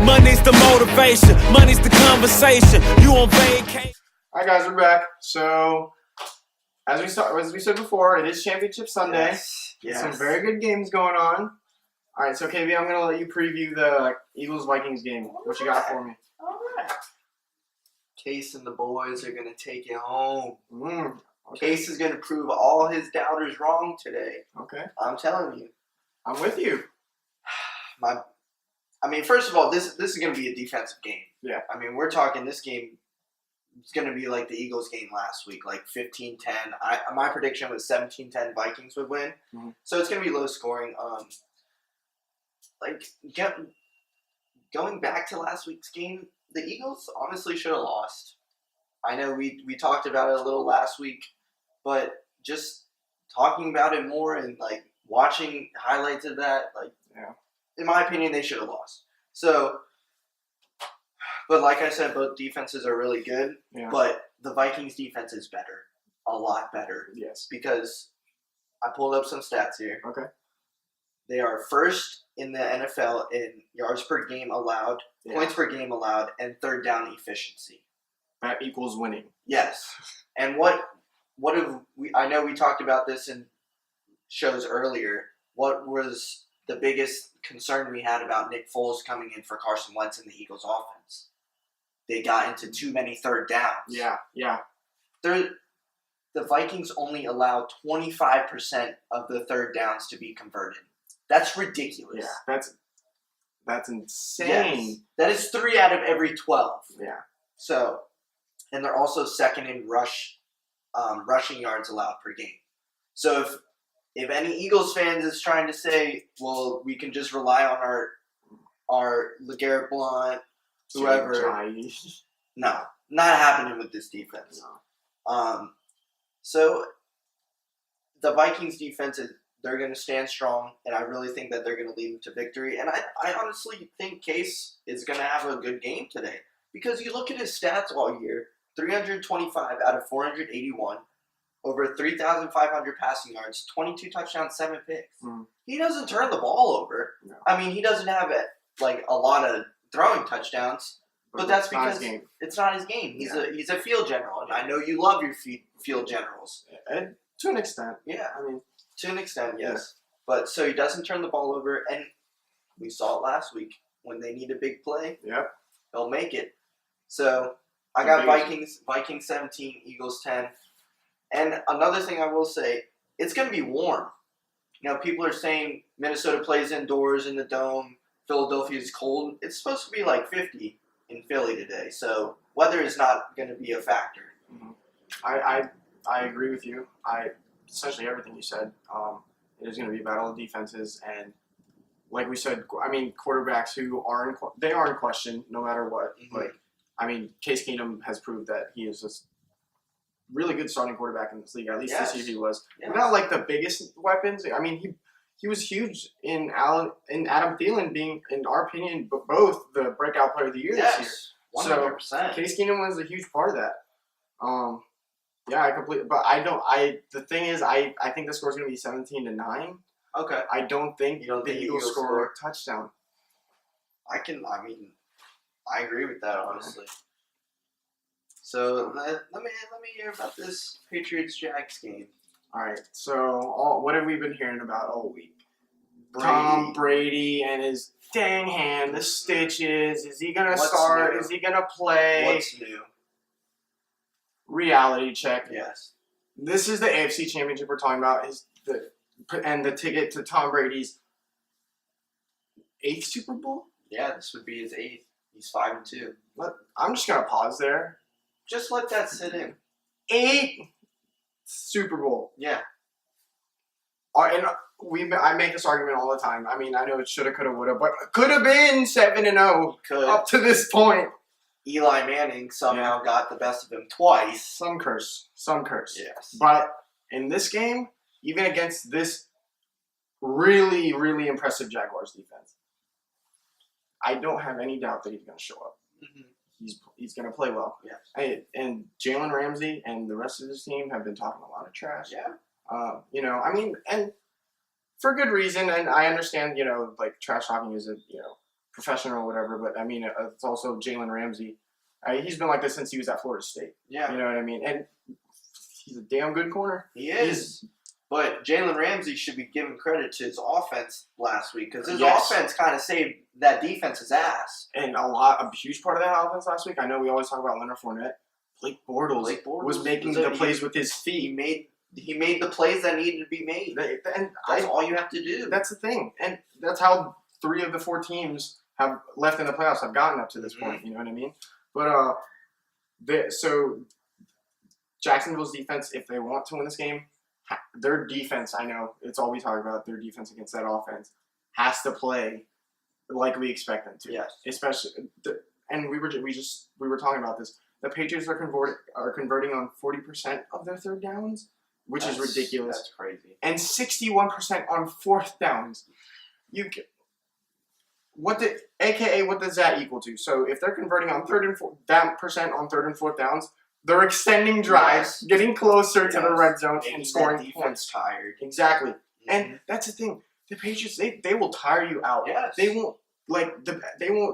Money's the motivation, money's the conversation. You on vacation. All right, guys, we're back. So, as we said before, it is Championship Sunday. Yes. Some very good games going on. All right, so KB, I'm going to let you preview the Eagles-Vikings game. What you got for me? All right. Case and the boys are going to take it home. Okay. Case is going to prove all his doubters wrong today. Okay. I'm telling you. I'm with you. First of all, this is going to be a defensive game. Yeah. I mean, we're talking this game. It's going to be like the Eagles game last week, like 15-10. My prediction was 17-10 Vikings would win. Mm-hmm. So it's going to be low scoring. Going back to last week's game, the Eagles honestly should have lost. I know we talked about it a little last week, but just talking about it more and like watching highlights of that, in my opinion, they should have lost. So, but like I said, both defenses are really good. Yeah. But the Vikings defense is better, a lot better. Yes. Because I pulled up some stats here. Okay. They are first in the NFL in yards per game allowed, points per game allowed, and third down efficiency. That equals winning. Yes. And what have we? I know we talked about this in shows earlier. What was the biggest concern we had about Nick Foles coming in for Carson Wentz in the Eagles offense? They got into too many third downs. Yeah. The Vikings only allowed 25% of the third downs to be converted. That's ridiculous. Yeah, that's insane. Yes. That is 3 out of every 12. Yeah. So, and they're also second in rushing yards allowed per game. So if any Eagles fans is trying to say, well, we can just rely on our LeGarrette Blount, whoever. No, not happening with this defense. No. So the Vikings defense they're going to stand strong, and I really think that they're going to lead them to victory. And I honestly think Case is going to have a good game today because you look at his stats all year: 325 out of 481. Over 3,500 passing yards, 22 touchdowns, 7 picks. He doesn't turn the ball over. No. I mean, he doesn't have a lot of throwing touchdowns, but that's because it's not his game. He's a field general, and I know you love your field generals. And to an extent. Yeah, I mean, to an extent, yes. Yeah. But so he doesn't turn the ball over, and we saw it last week when they need a big play. Yep. He'll make it. So I got Vikings 17, Eagles 10. And another thing I will say, it's going to be warm. You know, people are saying Minnesota plays indoors in the Dome. Philadelphia is cold. It's supposed to be like 50 in Philly today. So weather is not going to be a factor. Mm-hmm. I agree with you. Essentially everything you said. It is going to be a battle of defenses. And like we said, I mean, quarterbacks who are in question no matter what. Mm-hmm. Like, I mean, Case Keenum has proved that he is just really good starting quarterback in this league. At least this year he was. Yes. Without like the biggest weapons. I mean, he was huge in Adam Thielen being, in our opinion, both the breakout player of the year this year. 100%. So Case Keenum was a huge part of that. Yeah, I completely. But the thing is, I think the score is going to be 17-9. Okay. I don't think the Eagles score a touchdown. I agree with that, honestly. So let me hear about this Patriots-Jags game. All right. So what have we been hearing about all week? Tom Brady and his dang hand, the stitches. Is he gonna start? New? Is he gonna play? What's new? Reality check. Yes. This is the AFC Championship we're talking about. And the ticket to Tom Brady's 8th Super Bowl? Yeah, this would be his 8th. He's 5-2. I'm just gonna pause there. Just let that sit in. 8 Super Bowl. Yeah. And I make this argument all the time. I mean, I know it shoulda, coulda, woulda, but could have been 7-0 up to this point. Eli Manning somehow got the best of him twice. Some curse. Yes. But in this game, even against this really, really impressive Jaguars defense, I don't have any doubt that he's going to show up. Mm-hmm. He's going to play well. Yes. And Jalen Ramsey and the rest of his team have been talking a lot of trash. Yeah. I mean, and for good reason. And I understand, like trash talking is a, professional or whatever, but I mean, it's also Jalen Ramsey. He's been like this since he was at Florida State. Yeah. You know what I mean? And he's a damn good corner. He is. But Jalen Ramsey should be given credit to his offense last week because his Yes. offense kind of saved that defense's ass. And a huge part of that offense last week, I know we always talk about Leonard Fournette. Blake Bortles was making the plays with his feet. He made the plays that needed to be made. And That's all you have to do. That's the thing. And that's how 3 of the 4 teams have left in the playoffs have gotten up to this point. You know what I mean? But so Jacksonville's defense, if they want to win this game, their defense, I know it's all we talk about, their defense against that offense has to play like we expect them to. Yes. Especially, and we were talking about this. The Patriots are converting on 40% of their third downs, which is ridiculous. That's crazy. And 61% on fourth downs. What does that equal to? So if they're converting on third and fourth downs, they're extending drives, getting closer to the red zone, and scoring points. Tired. Exactly. And that's the thing. The Patriots, they will tire you out. Yes. They won't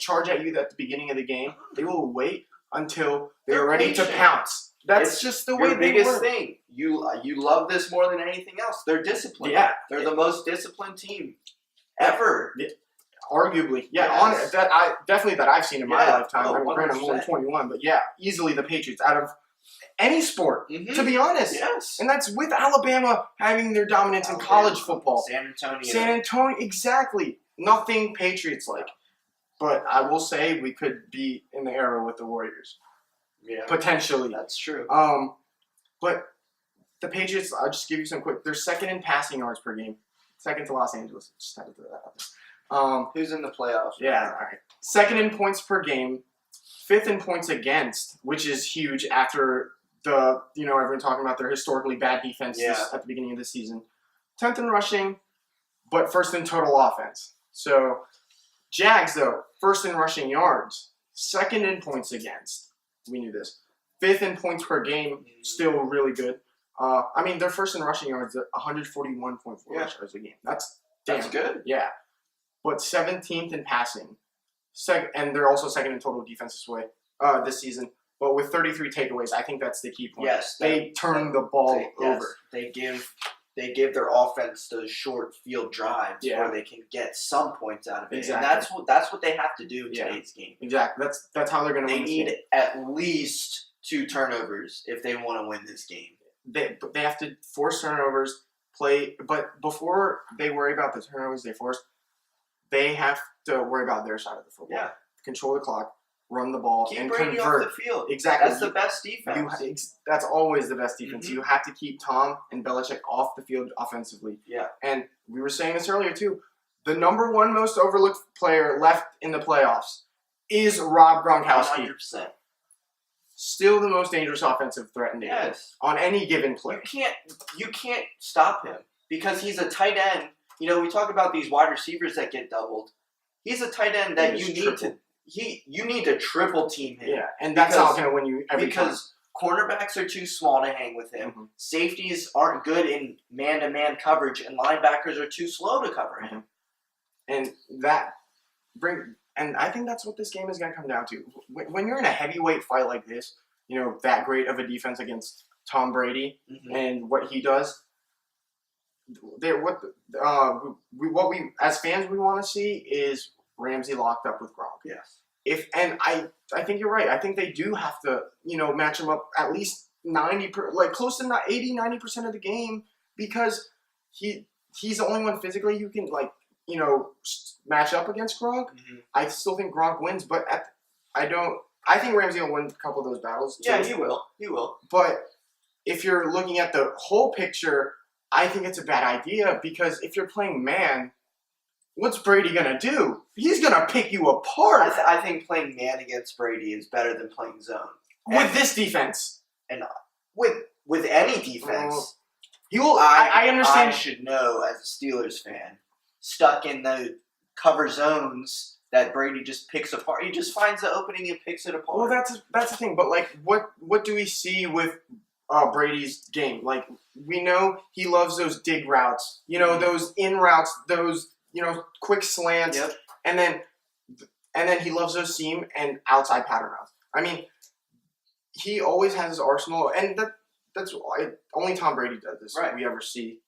charge at you at the beginning of the game. They will wait until they're ready to pounce. That's just the way your they biggest work. thing. You love this more than anything else. They're disciplined. Yeah. They're the most disciplined team ever. Arguably, Yes. that I've seen in my lifetime. Oh, I'm granted, I'm only 100%. 21, but yeah, easily the Patriots out of any sport, to be honest. Yes. And that's with Alabama having their dominance in college football. San Antonio, exactly. Nothing Patriots like. But I will say we could be in the era with the Warriors. Yeah. Potentially. That's true. But the Patriots, I'll just give you some quick. They're second in passing yards per game. Second to Los Angeles. Just had to throw that out there. Who's in the playoffs? Yeah, all right. Second in points per game. Fifth in points against, which is huge after everyone talking about their historically bad defense at the beginning of the season. 10th in rushing, but first in total offense. So, Jags, though, first in rushing yards. Second in points against. We knew this. Fifth in points per game, still really good. Their first in rushing yards at 141.4 yards a game. That's good. Yeah. But 17th in passing. And they're also second in total defensive way this season. But with 33 takeaways, I think that's the key point. Yes. They turn the ball over. They give their offense those short field drives where they can get some points out of it. Exactly. And that's what they have to do in today's game. Exactly. That's how they're going to win this game. They need at least 2 turnovers if they want to win this game. They have to force turnovers, but before they worry about the turnovers they force, they have to worry about their side of the football. Yeah. Control the clock, run the ball, Keep and Brady convert. off the field. Exactly. That's the best defense. That's always the best defense. Mm-hmm. You have to keep Tom and Belichick off the field offensively. Yeah. And we were saying this earlier too. The number 1 most overlooked player left in the playoffs is Rob Gronkowski. 100%. Still the most dangerous offensive threat in the game on any given play. You can't stop him because he's a tight end. You know, we talk about these wide receivers that get doubled. He's a tight end that you need to triple team him. Yeah, and that's not going to win you every time. Because cornerbacks are too small to hang with him. Mm-hmm. Safeties aren't good in man-to-man coverage, and linebackers are too slow to cover him. And I think that's what this game is going to come down to. When you're in a heavyweight fight like this, that great of a defense against Tom Brady and what he does, what we as fans we want to see is Ramsey locked up with Gronk. Yes. I think you're right. I think they do have to, match him up at least close to 80-90% of the game because he's the only one physically who can match up against Gronk. Mm-hmm. I still think Gronk wins, but I think Ramsey will win a couple of those battles. Yeah, he will. He will. But if you're looking at the whole picture, I think it's a bad idea because if you're playing man, what's Brady going to do? He's going to pick you apart. I think playing man against Brady is better than playing zone. With this defense. And with any defense. He will. I understand. I should know as a Steelers fan, stuck in the cover zones that Brady just picks apart. He just finds the opening and picks it apart. Well, that's the thing. But what do we see with Brady's game? We know he loves those dig routes. Those in routes. Those quick slants. Yep. And then and then he loves those seam and outside pattern routes. I mean, he always has his arsenal, and that's why only Tom Brady does this. Right. We ever see.